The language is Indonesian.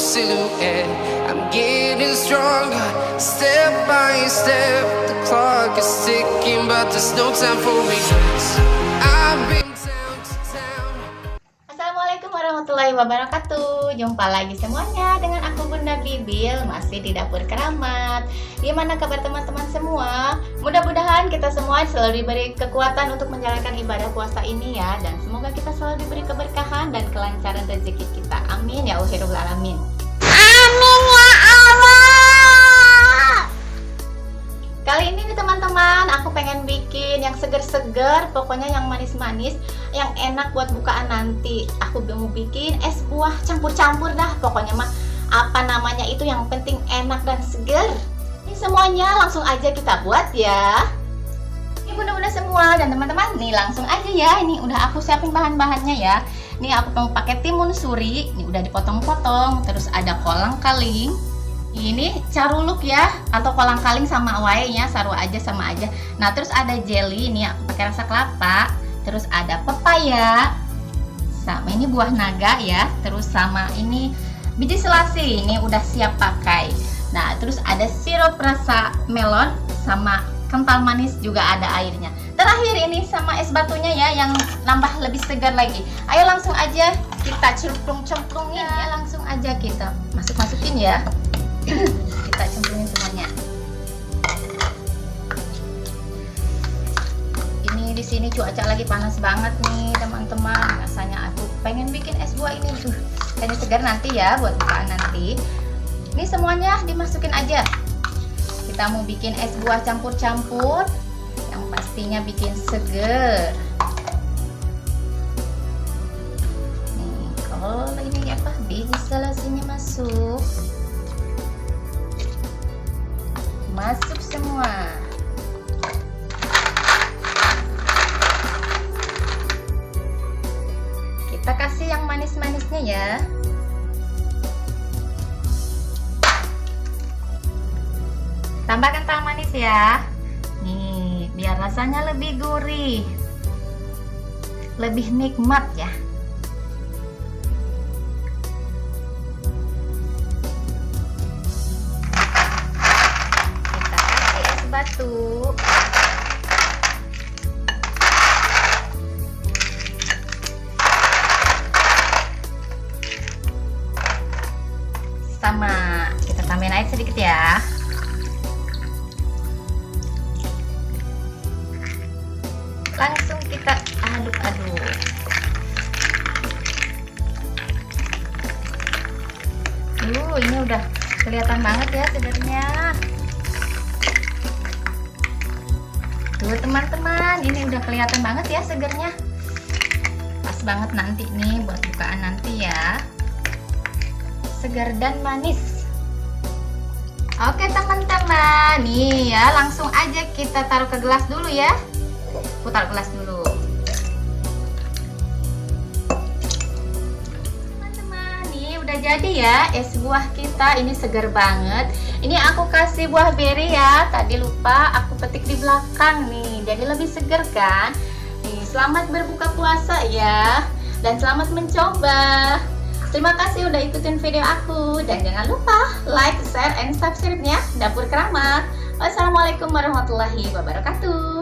silhouette. I'm getting stronger, step by step. The clock is ticking, but there's no time for regrets. I've been town to town. Assalamualaikum warahmatullahi wabarakatuh. Jumpa lagi semuanya dengan aku Bunda Bibil, masih di Dapur Keramat. Gimana kabar teman-teman semua? Mudah-mudahan kita semua selalu diberi kekuatan untuk menjalankan ibadah puasa ini ya. Dan semoga kita selalu diberi keberkahan dan kelancaran rezeki kita. Amin ya Allahul alamin. Amin ya Allah. Kali ini nih teman-teman, aku pengen bikin yang seger-seger, pokoknya yang manis-manis, yang enak buat bukaan nanti. Aku mau bikin es buah campur-campur dah, pokoknya mah apa namanya itu yang penting enak dan seger. Ini semuanya langsung aja kita buat ya. Ini bunda-bunda semua dan teman-teman, nih langsung aja ya. Ini udah aku siapin bahan-bahannya ya. Nih aku mau pakai timun suri, ini udah dipotong-potong, terus ada kolang kaling. Ini caruluk ya, atau kolang kaling sama wae-nya, saru aja sama aja. Nah terus ada jelly, ini aku pakai rasa kelapa. Terus ada pepaya, sama ini buah naga ya. Terus sama ini biji selasi, ini udah siap pakai. Nah terus ada sirup rasa melon, sama kental manis juga ada airnya. Terakhir ini sama es batunya ya, yang nambah lebih segar lagi. Ayo langsung aja kita cemplung-cemplungin ya, langsung aja kita masukin ya. Kita cemplungin semuanya. Ini di sini cuaca lagi panas banget nih teman-teman. Rasanya aku pengen bikin es buah ini tuh. Kayaknya segar nanti ya buat bukaan nanti. Ini semuanya dimasukin aja. Kita mau bikin es buah campur-campur yang pastinya bikin seger. Nih, kalau ini apa? Biji selasinya masuk semua. Kita kasih yang manis-manisnya ya. Tambah kental manis ya. Nih, biar rasanya lebih gurih, lebih nikmat ya. Batu sama kita tambahin air sedikit ya. Langsung kita aduk-aduk. Ini udah kelihatan banget ya segarnya. Tuh teman-teman, ini udah kelihatan banget ya segernya. Pas banget nanti nih buat bukaan nanti ya. Segar dan manis. Oke teman-teman, nih ya langsung aja kita taruh ke gelas dulu ya. Putar gelas dulu. Teman-teman, nih udah jadi ya es buah kita. Ini segar banget. Ini aku kasih buah beri ya, tadi lupa aku petik di belakang nih, jadi lebih segar kan. Nih, selamat berbuka puasa ya, dan selamat mencoba. Terima kasih udah ikutin video aku, dan jangan lupa like, share, and subscribe-nya Dapur Keramat. Wassalamualaikum warahmatullahi wabarakatuh.